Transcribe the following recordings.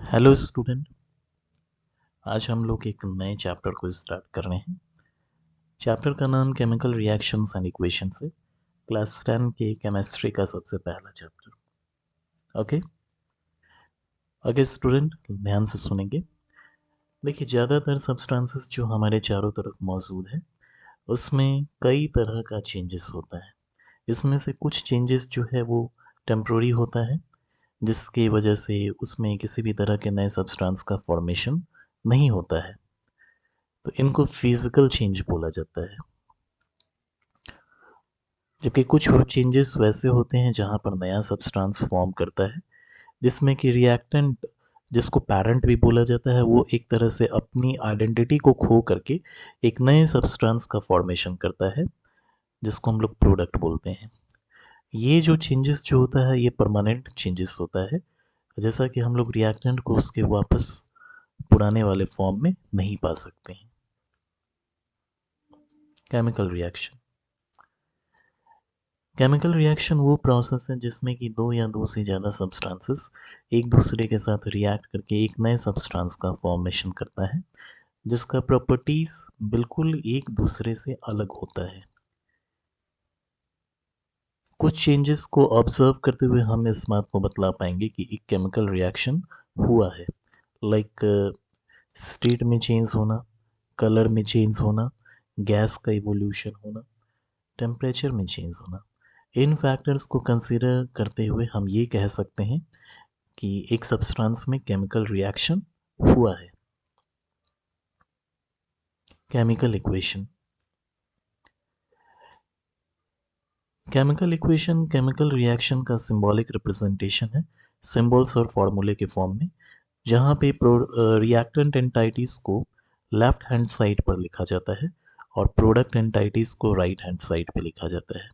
Hello student. आज हम लोग एक नए चैप्टर को स्टार्ट कर रहे हैं। चैप्टर का नाम केमिकल रिएक्शंस एंड इक्वेशंस है। क्लास 10 के केमिस्ट्री का सबसे पहला चैप्टर। ओके ओके स्टूडेंट, ध्यान से सुनेंगे। देखिए, ज़्यादातर सब्सटेंसेस जो हमारे चारों तरफ मौजूद है उसमें कई तरह का चेंजेस होता है। इसमें से कुछ चेंजेस जो है वो टेम्प्रोरी होता है, जिसकी वजह से उसमें किसी भी तरह के नए सब्सटेंस का फॉर्मेशन नहीं होता है, तो इनको फिजिकल चेंज बोला जाता है। जबकि कुछ चेंजेस वैसे होते हैं जहाँ पर नया सब्सटेंस फॉर्म करता है, जिसमें कि रिएक्टेंट, जिसको पैरेंट भी बोला जाता है, वो एक तरह से अपनी आइडेंटिटी को खो करके एक नए सब्सटेंस का फॉर्मेशन करता है, जिसको हम लोग प्रोडक्ट बोलते हैं। ये जो चेंजेस जो होता है ये परमानेंट चेंजेस होता है, जैसा कि हम लोग रिएक्टेंट को उसके वापस पुराने वाले फॉर्म में नहीं पा सकते हैं। केमिकल रिएक्शन, केमिकल रिएक्शन वो प्रोसेस है जिसमें कि दो या दो से ज़्यादा सब्सटेंसेस एक दूसरे के साथ रिएक्ट करके एक नए सब्सटेंस का फॉर्मेशन करता है, जिसका प्रॉपर्टीज बिल्कुल एक दूसरे से अलग होता है। कुछ चेंजेस को ऑब्जर्व करते हुए हम इस बात को बतला पाएंगे कि एक केमिकल रिएक्शन हुआ है, लाइक स्टेट में चेंज होना, कलर में चेंज होना, गैस का इवोल्यूशन होना, टेम्परेचर में चेंज होना। इन फैक्टर्स को कंसीडर करते हुए हम ये कह सकते हैं कि एक सब्सटेंस में केमिकल रिएक्शन हुआ है। Chemical equation, chemical equation chemical reaction का सिंबॉलिक रिप्रेजेंटेशन है, सिंबल्स और फॉर्मूले के फॉर्म में, जहाँ पे रिएक्टेंट एंटाइटीज को लेफ्ट हैंड साइड पर लिखा जाता है और प्रोडक्ट एंटाइटीज को राइट हैंड साइड पे लिखा जाता है।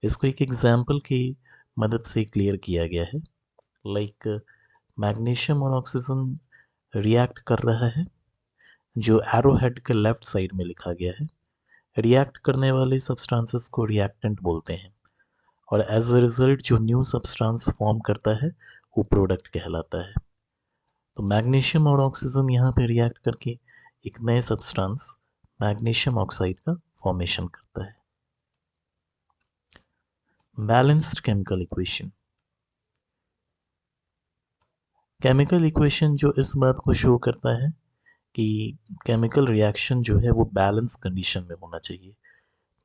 इसको एक एग्जाम्पल की मदद से क्लियर किया गया है, लाइक मैग्नीशियम और ऑक्सीजन रिएक्ट कर रहा है, जो एरो हेड के लेफ्ट साइड में लिखा गया है। रिएक्ट करने वाले सब्सटेंसेस को रिएक्टेंट बोलते हैं और एज अ रिजल्ट जो न्यू सब्सटेंस फॉर्म करता है वो प्रोडक्ट कहलाता है। तो मैग्नीशियम और ऑक्सीजन यहाँ पे रिएक्ट करके एक नए सब्सटेंस मैग्नीशियम ऑक्साइड का फॉर्मेशन करता है। Balanced chemical equation, chemical equation जो इस बात को शो करता है कि केमिकल रिएक्शन जो है वो बैलेंस कंडीशन में होना चाहिए।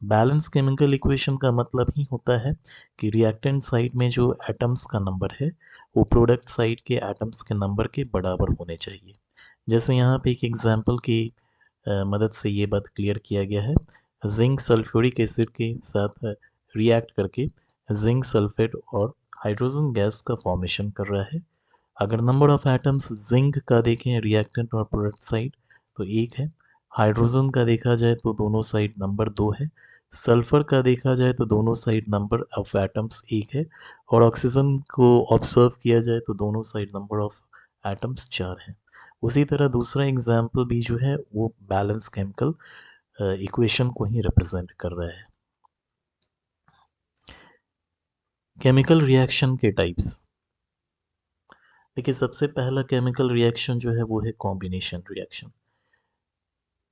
बैलेंस केमिकल इक्वेशन का मतलब ही होता है कि रिएक्टेंट साइड में जो एटम्स का नंबर है वो प्रोडक्ट साइड के एटम्स के नंबर के बराबर होने चाहिए। जैसे यहाँ पे एक एग्जांपल की मदद से ये बात क्लियर किया गया है। जिंक सल्फ्यूरिक एसिड के साथ रिएक्ट करके जिंक सल्फेट और हाइड्रोजन गैस का फॉर्मेशन कर रहा है। अगर नंबर ऑफ एटम्स जिंक का देखें रिएक्टेंट और प्रोडक्ट साइड तो एक है, हाइड्रोजन का देखा जाए तो दोनों साइड नंबर 2 है, सल्फर का देखा जाए तो दोनों साइड नंबर ऑफ एटम्स 1 है, और ऑक्सीजन को ऑब्जर्व किया जाए तो दोनों साइड नंबर ऑफ एटम्स 4 है। उसी तरह दूसरा एग्जाम्पल भी जो है वो बैलेंस केमिकल इक्वेशन को ही रिप्रेजेंट कर रहा है। केमिकल रिएक्शन के टाइप्स, देखिए सबसे पहला केमिकल रिएक्शन जो है वो है कॉम्बिनेशन रिएक्शन।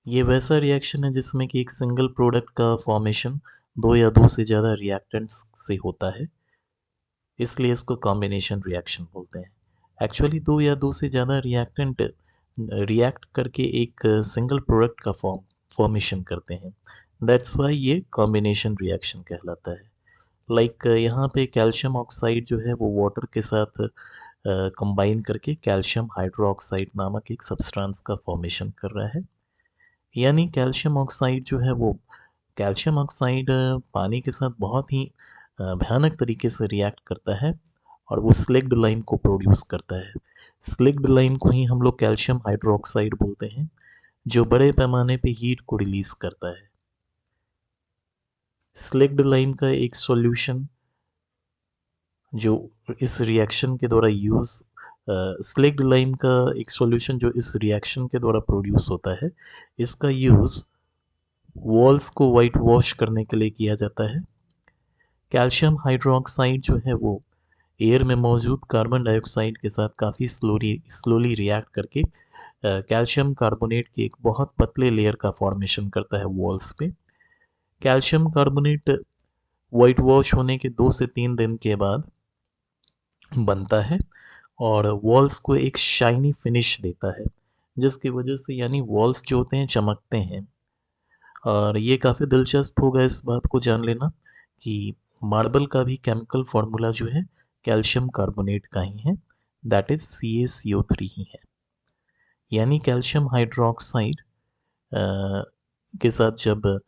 ये वैसा रिएक्शन है जिसमें कि एक सिंगल प्रोडक्ट का फॉर्मेशन दो या दो से ज़्यादा रिएक्टेंट्स से होता है, इसलिए इसको कॉम्बिनेशन रिएक्शन बोलते हैं। एक्चुअली दो या दो से ज़्यादा रिएक्टेंट रिएक्ट करके एक सिंगल प्रोडक्ट का फॉर्मेशन करते हैं, दैट्स वाई ये कॉम्बिनेशन रिएक्शन कहलाता है। लाइक यहाँ पे कैल्शियम ऑक्साइड जो है वो वाटर के साथ कंबाइन करके कैल्शियम हाइड्रोक्साइड नामक एक सब्सटेंस का फॉर्मेशन कर रहा है। यानी कैल्शियम ऑक्साइड जो है वो कैल्शियम ऑक्साइड पानी के साथ बहुत ही भयानक तरीके से रिएक्ट करता है और वो स्लिग्ड लाइम को प्रोड्यूस करता है। स्लिग्ड लाइम को ही हम लोग कैल्शियम हाइड्रोक्साइड बोलते हैं, जो बड़े पैमाने पे हीट को रिलीज करता है। स्लिग्ड लाइम का एक सॉल्यूशन जो इस रिएक्शन के द्वारा स्लिग्ड लाइम का एक सॉल्यूशन जो इस रिएक्शन के द्वारा प्रोड्यूस होता है, इसका यूज़ वॉल्स को वाइट वॉश करने के लिए किया जाता है। कैल्शियम हाइड्रोक्साइड जो है वो एयर में मौजूद कार्बन डाइऑक्साइड के साथ काफ़ी स्लोली रिएक्ट करके कैल्शियम कार्बोनेट की एक बहुत पतले लेयर का फॉर्मेशन करता है वॉल्स पे। कैल्शियम कार्बोनेट वाइट वॉश होने के 2 से 3 दिन के बाद बनता है और वॉल्स को एक शाइनी फिनिश देता है, जिसकी वजह से यानी वॉल्स जो होते हैं चमकते हैं। और ये काफ़ी दिलचस्प होगा इस बात को जान लेना कि मार्बल का भी केमिकल फार्मूला जो है कैल्शियम कार्बोनेट का ही है, दैट इज CaCO3 ही है। यानी कैल्शियम हाइड्रोक्साइड के साथ जब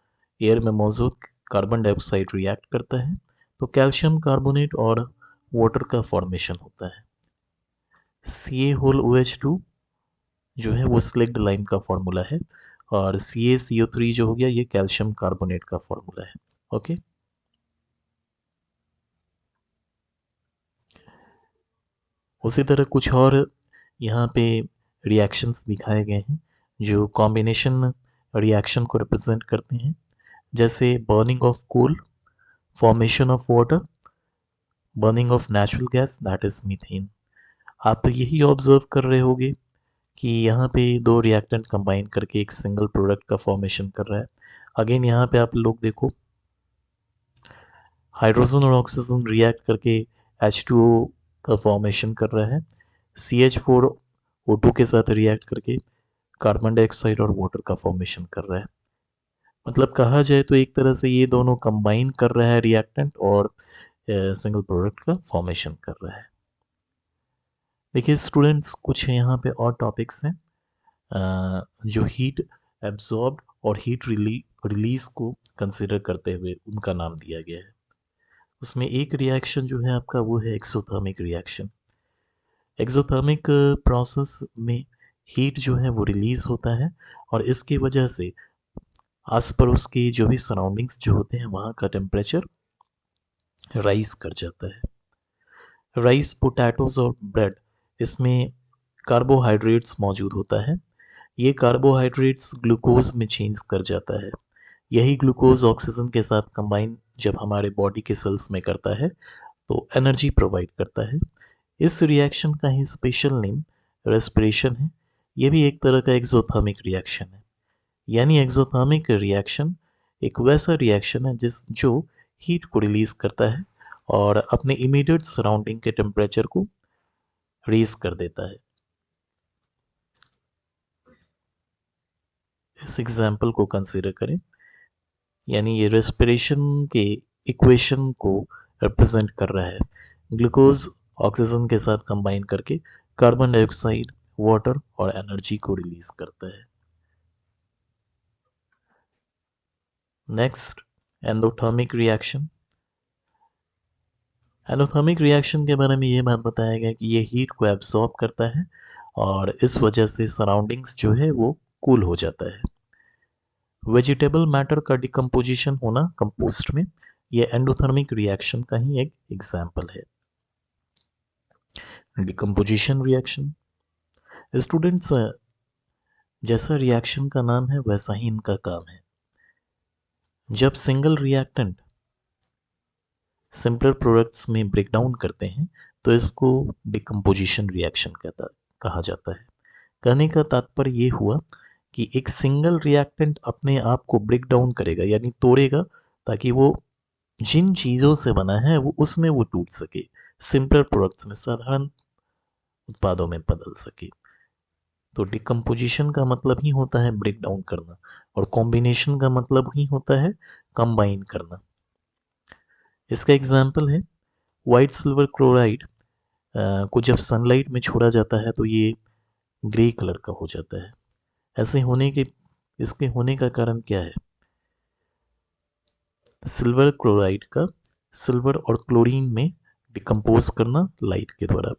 एयर में मौजूद कार्बन डाइऑक्साइड रिएक्ट करता है तो कैल्शियम कार्बोनेट और वाटर का फॉर्मेशन होता है। CaOH2 जो है वो स्लिक्ड लाइम का फॉर्मूला है और CaCO3 जो हो गया ये कैल्शियम कार्बोनेट का फॉर्मूला है। ओके, उसी तरह कुछ और यहाँ पे रिएक्शंस दिखाए गए हैं जो कॉम्बिनेशन रिएक्शन को रिप्रेजेंट करते हैं, जैसे burning of coal, formation of water, burning of natural gas that is methane. आप यही ऑब्जर्व कर रहे होगे कि यहाँ पे दो रिएक्टेंट कंबाइन करके एक सिंगल प्रोडक्ट का फॉर्मेशन कर रहा है। अगेन यहाँ पे आप लोग देखो, हाइड्रोजन और ऑक्सीजन रिएक्ट करके H2O का फॉर्मेशन कर रहा है, CH4O2 के साथ रिएक्ट करके कार्बन डाइऑक्साइड और वाटर का फॉर्मेशन कर रहा है। मतलब कहा जाए तो एक तरह से ये दोनों कंबाइन कर रहा है रिएक्टेंट और सिंगल प्रोडक्ट का फॉर्मेशन कर रहा है। देखिए स्टूडेंट्स, कुछ यहाँ पे और टॉपिक्स हैं जो हीट एब्जॉर्ब और हीट रिलीज को कंसिडर करते हुए उनका नाम दिया गया है। उसमें एक रिएक्शन जो है आपका वो है एक्सोथर्मिक रिएक्शन। एक्सोथर्मिक प्रोसेस में हीट जो है वो रिलीज होता है और इसकी वजह से आस पड़ोस की जो भी सराउंडिंग्स जो होते हैं वहाँ का टेम्परेचर राइज कर जाता है। राइस, पोटैटोज और ब्रेड, इसमें कार्बोहाइड्रेट्स मौजूद होता है। ये कार्बोहाइड्रेट्स ग्लूकोज में चेंज कर जाता है। यही ग्लूकोज ऑक्सीजन के साथ कंबाइन जब हमारे बॉडी के सेल्स में करता है तो एनर्जी प्रोवाइड करता है। इस रिएक्शन का ही स्पेशल नेम रेस्पिरेशन है। ये भी एक तरह का एक्सोथर्मिक रिएक्शन है। यानी एक्सोथर्मिक रिएक्शन एक वैसा रिएक्शन है जो हीट को रिलीज करता है और अपने इमीडिएट सराउंडिंग के टेम्परेचर को रेज कर देता है। इस एग्जाम्पल को कंसीडर करें, यानी ये रेस्पिरेशन के इक्वेशन को रिप्रेजेंट कर रहा है। ग्लूकोज ऑक्सीजन के साथ कंबाइन करके कार्बन डाइऑक्साइड, वाटर और एनर्जी को रिलीज करता है। Next, endothermic reaction. Endothermic reaction के बारे में ये बात बताया गया कि ये हीट को एब्सॉर्ब करता है और इस वजह से सराउंडिंग्स जो है वो कूल हो जाता है। वेजिटेबल मैटर का डिकम्पोजिशन होना कंपोस्ट में, ये एंडोथर्मिक रिएक्शन का ही एक एग्जाम्पल है। डिकम्पोजिशन रिएक्शन, स्टूडेंट्स, जैसा रिएक्शन का नाम है वैसा ही इनका काम है। जब सिंगल रिएक्टेंट सिंपल प्रोडक्ट्स में ब्रेक डाउन करते हैं तो इसको डिकम्पोजिशन रिएक्शन कहा जाता है। कहने का तात्पर्य ये हुआ कि एक सिंगल रिएक्टेंट अपने आप को ब्रेक डाउन करेगा, यानी तोड़ेगा, ताकि वो जिन चीज़ों से बना है वो उसमें वो टूट सके, सिंपल प्रोडक्ट्स में, साधारण उत्पादों में बदल सके। तो डिकम्पोजिशन का मतलब ही होता है ब्रेक डाउन करना और कॉम्बिनेशन का मतलब ही होता है कंबाइन करना। इसका एग्जाम्पल है वाइट सिल्वर क्लोराइड को जब सनलाइट में छोड़ा जाता है तो ये ग्रे कलर का हो जाता है। ऐसे होने के इसके होने का कारण क्या है? सिल्वर क्लोराइड का सिल्वर और क्लोरीन में डिकम्पोज करना लाइट के द्वारा।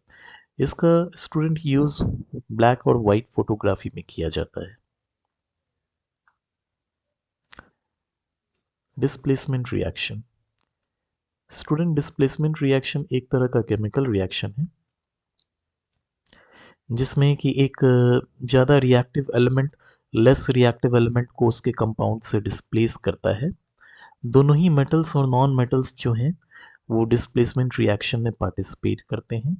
इसका स्टूडेंट यूज ब्लैक और वाइट फोटोग्राफी में किया जाता है। Displacement reaction. Student, displacement reaction एक तरह का केमिकल रिएक्शन है जिसमें कि एक ज़्यादा reactive element less reactive element को उसके कंपाउंड से डिस्प्लेस करता है। दोनों ही मेटल्स और नॉन मेटल्स जो हैं वो डिस्प्लेसमेंट रिएक्शन में पार्टिसिपेट करते हैं।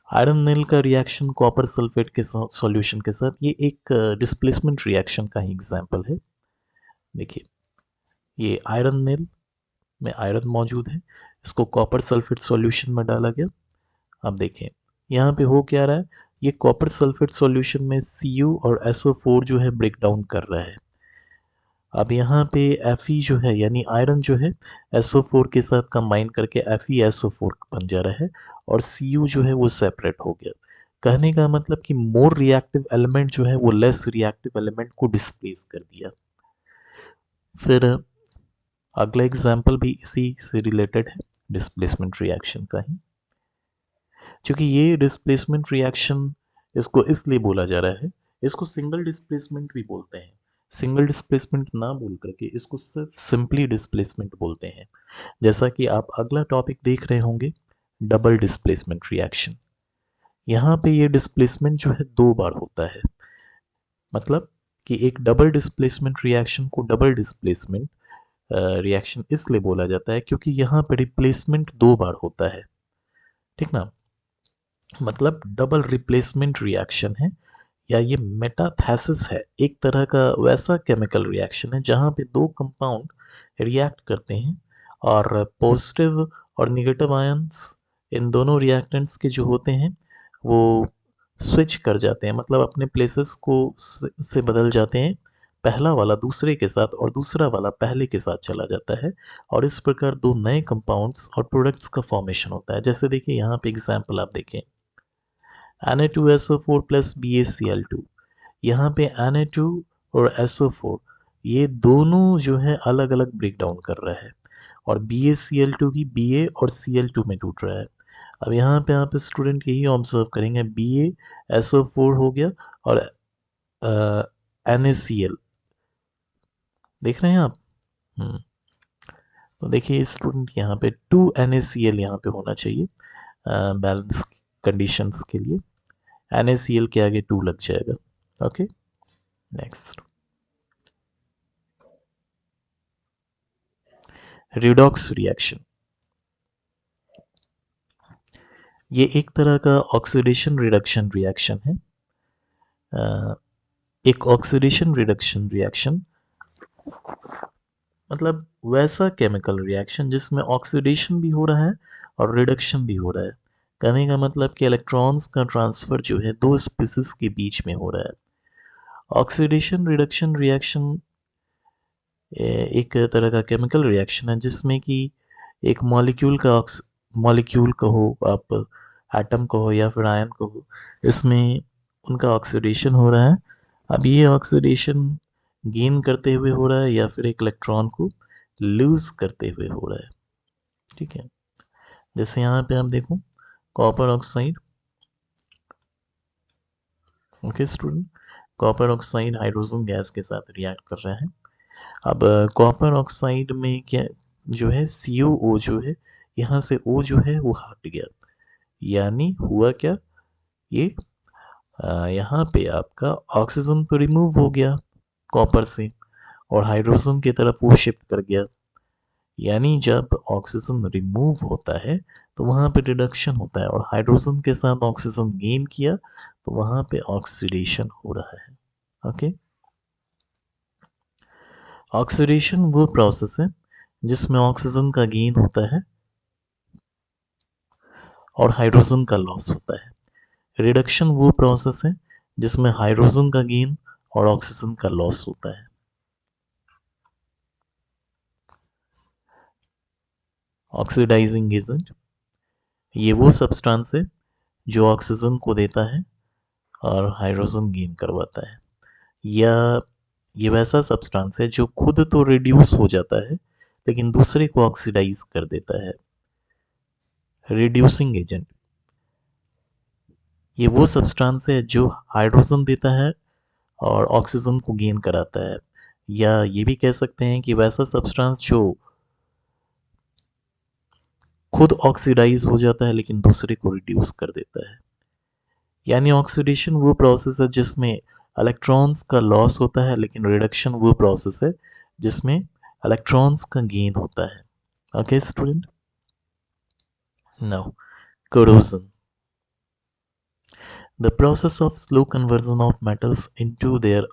आयरन नील का रिएक्शन कॉपर सल्फेट के सॉल्यूशन के साथ, ये एक डिस्प्लेसमेंट रिएक्शन का ही एग्जाम्पल है। देखिए, ये आयरन नील में आयरन मौजूद है, इसको कॉपर सल्फेट सॉल्यूशन में डाला गया। अब देखें यहाँ पे हो क्या रहा है, ये कॉपर सल्फेट सॉल्यूशन में Cu और SO4 जो है ब्रेक डाउन कर रहा है। अब यहाँ पे Fe जो है यानी आयरन जो है SO4 के साथ कंबाइन करके FeSO4 बन जा रहा है और Cu जो है वो सेपरेट हो गया। कहने का मतलब कि मोर रिएक्टिव एलिमेंट जो है वो लेस रिएक्टिव एलिमेंट को डिस्प्लेस कर दिया। फिर अगला एग्जाम्पल भी इसी से रिलेटेड है, डिस्प्लेसमेंट रिएक्शन का ही। क्योंकि ये डिस्प्लेसमेंट रिएक्शन इसको इसलिए बोला जा रहा है, इसको सिंगल डिस्प्लेसमेंट भी बोलते हैं। सिंगल डिस्प्लेसमेंट ना बोल करके इसको सिर्फ सिंपली डिस्प्लेसमेंट बोलते हैं। जैसा कि आप अगला टॉपिक देख रहे होंगे, डबल डिस्प्लेसमेंट रिएक्शन। यहाँ पे ये डिस्प्लेसमेंट जो है 2 बार होता है। मतलब कि एक डबल डिस्प्लेसमेंट रिएक्शन को डबल डिस्प्लेसमेंट रिएक्शन इसलिए बोला जाता है क्योंकि यहाँ पे रिप्लेसमेंट 2 बार होता है। ठीक ना, मतलब डबल रिप्लेसमेंट रिएक्शन है या ये मेटाथेसिस है, एक तरह का वैसा केमिकल रिएक्शन है जहाँ पे 2 कंपाउंड रिएक्ट करते हैं और पॉजिटिव और नेगेटिव आयंस इन दोनों रिएक्टेंट्स के जो होते हैं वो स्विच कर जाते हैं, मतलब अपने प्लेसेस को से बदल जाते हैं। पहला वाला दूसरे के साथ और दूसरा वाला पहले के साथ चला जाता है और इस प्रकार 2 नए कंपाउंड्स और प्रोडक्ट्स का फॉर्मेशन होता है। जैसे देखिए यहाँ पे एग्जाम्पल आप देखें, Na2SO4 प्लस BaCl2। यहाँ पे Na2 और SO4 ये दोनों जो है अलग अलग ब्रेक डाउन कर रहा है और BaCl2 की Ba और Cl2 में टूट रहा है। अब यहाँ पे आप स्टूडेंट यही ऑब्जर्व करेंगे, BaSO4 हो गया और NaCl देख रहे हैं आप। तो देखिए स्टूडेंट यहाँ पे 2 NaCl यहाँ पे होना चाहिए बैलेंस कंडीशंस के लिए। NaCl के आगे 2 लग जाएगा। Okay, next, redox reaction. ये एक तरह का ऑक्सीडेशन रिडक्शन रिएक्शन है। एक ऑक्सीडेशन रिडक्शन रिएक्शन मतलब वैसा केमिकल रिएक्शन जिसमें ऑक्सीडेशन भी हो रहा है और रिडक्शन भी हो रहा है। कहने का मतलब कि इलेक्ट्रॉन्स का ट्रांसफ़र जो है 2 स्पीसीज के बीच में हो रहा है। ऑक्सीडेशन रिडक्शन रिएक्शन एक तरह का केमिकल रिएक्शन है जिसमें कि एक मॉलिक्यूल कहो आप, एटम कहो या फिर आयन कहो, इसमें उनका ऑक्सीडेशन हो रहा है। अब ये ऑक्सीडेशन गेन करते हुए हो रहा है या फिर एक इलेक्ट्रॉन को लूज करते हुए हो रहा है। ठीक है, जैसे यहाँ पे आप देखो copper oxide. Okay student, copper oxide hydrogen gas के साथ रिएक्ट कर रहा है। अब कॉपर ऑक्साइड में क्या जो है CuO जो है यहाँ से O जो है वो हट गया, यानी हुआ क्या, ये यहाँ पे आपका ऑक्सीजन तो रिमूव हो गया कॉपर से और हाइड्रोजन की तरफ वो शिफ्ट कर गया। यानी जब ऑक्सीजन रिमूव होता है तो वहाँ पे रिडक्शन होता है और हाइड्रोजन के साथ ऑक्सीजन गेन किया तो वहाँ पे ऑक्सीडेशन हो रहा है। ओके, ऑक्सीडेशन वो प्रोसेस है जिसमें ऑक्सीजन का गेन होता है और हाइड्रोजन का लॉस होता है। रिडक्शन वो प्रोसेस है जिसमें हाइड्रोजन का गेन और ऑक्सीजन का लॉस होता है। ऑक्सीडाइजिंग एजेंट ये वो सब्सटेंस है जो ऑक्सीजन को देता है और हाइड्रोजन गेन करवाता है, या ये वैसा सब्सटेंस है जो खुद तो रिड्यूस हो जाता है लेकिन दूसरे को ऑक्सीडाइज कर देता है। रिड्यूसिंग एजेंट ये वो सब्सटेंस है जो हाइड्रोजन देता है और ऑक्सीजन को गेन कराता है, या ये भी कह सकते हैं कि वैसा सब्सटेंस जो खुद ऑक्सीडाइज हो जाता है लेकिन दूसरे को रिड्यूस कर देता है। यानी ऑक्सीडेशन वो प्रोसेस है जिसमें इलेक्ट्रॉन्स का लॉस होता है लेकिन रिडक्शन वो प्रोसेस है जिसमें इलेक्ट्रॉन्स का गेन होता है। Okay, student. Now, corrosion. The process of slow conversion of metals into their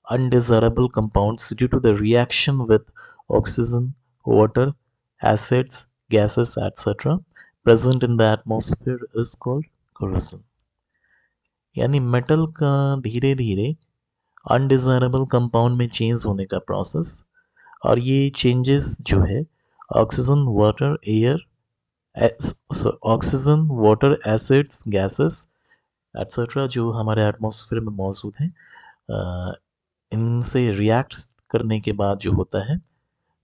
undesirable compounds due to the reaction with oxygen, water, acids, gases, etc. present in the atmosphere is called corrosion. यानी metal का धीरे धीरे undesirable compound में change होने का process, और ये changes जो है oxygen water acids gases etcetera जो हमारे एटमॉस्फेयर में मौजूद हैं, इनसे रिएक्ट करने के बाद जो होता है,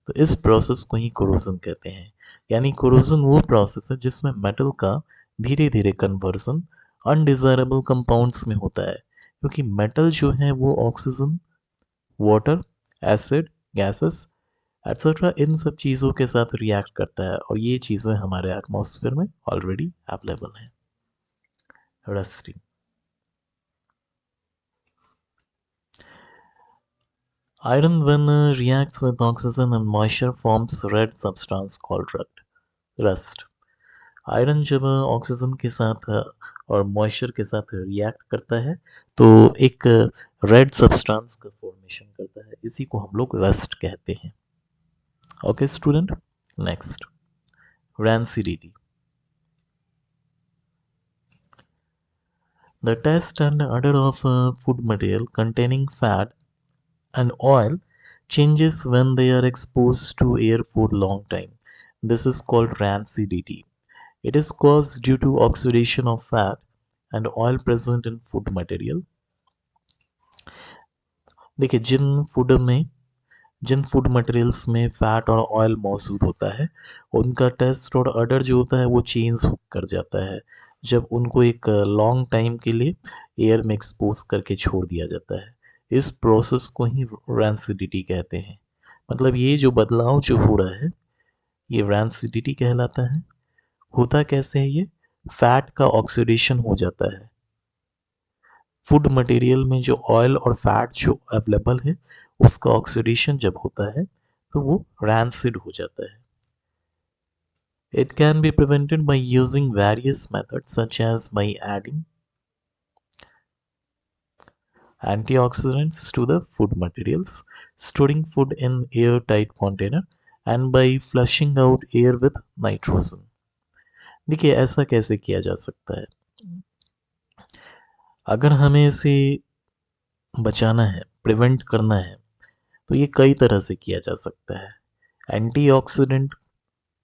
तो इस प्रोसेस को ही कोरोजन कहते हैं। यानी कोरोजन वो प्रोसेस है जिसमें मेटल का धीरे धीरे कन्वर्जन अनडिजायरेबल कंपाउंड्स में होता है, क्योंकि मेटल जो है वो oxygen, water, acid, gases etcetera इन सब चीज़ों के साथ रिएक्ट करता है, और ये चीज़ें हमारे एटमॉस्फेयर में ऑलरेडी अवेलेबल हैं। Rusting. Iron, when reacts with oxygen and moisture, forms red substance called rust. Iron जब ऑक्सीजन के साथ और मॉइस्चर के साथ रिएक्ट करता है तो एक रेड सब्सटेंस का फॉर्मेशन करता है, इसी को हम लोग रस्ट कहते हैं। Okay student, next, rancidity. The taste and odor of food material containing fat and oil changes when they are exposed to air for long time. This is called rancidity. It is caused due to oxidation of fat and oil present in food material. देखिए, जिन food materials में fat और oil मौजूद होता है, उनका test और order जो होता है वो चेंज कर जाता है जब उनको एक लॉन्ग टाइम के लिए एयर में एक्सपोज करके छोड़ दिया जाता है। इस प्रोसेस को ही रैंसिडिटी कहते हैं। मतलब ये जो बदलाव जो हो रहा है ये रैंसिडिटी कहलाता है। होता कैसे है, ये फैट का ऑक्सीडेशन हो जाता है। फूड मटेरियल में जो ऑयल और फैट जो अवेलेबल है उसका ऑक्सीडेशन जब होता है तो वो रैंसिड हो जाता है। It can be prevented by using various methods such as by adding antioxidants to the food materials, storing food in airtight container and by flushing out air with nitrogen. देखिए, ऐसा कैसे किया जा सकता है? अगर हमें इसे बचाना है, प्रिवेंट करना है, तो ये कई तरह से किया जा सकता है। एंटीऑक्सीडेंट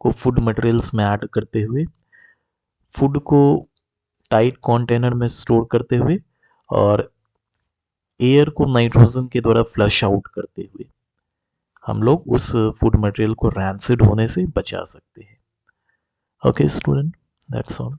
को फूड मटेरियल्स में ऐड करते हुए, फूड को टाइट कंटेनर में स्टोर करते हुए, और एयर को नाइट्रोजन के द्वारा फ्लश आउट करते हुए हम लोग उस फूड मटेरियल को रैंसिड होने से बचा सकते हैं। Okay student, that's all.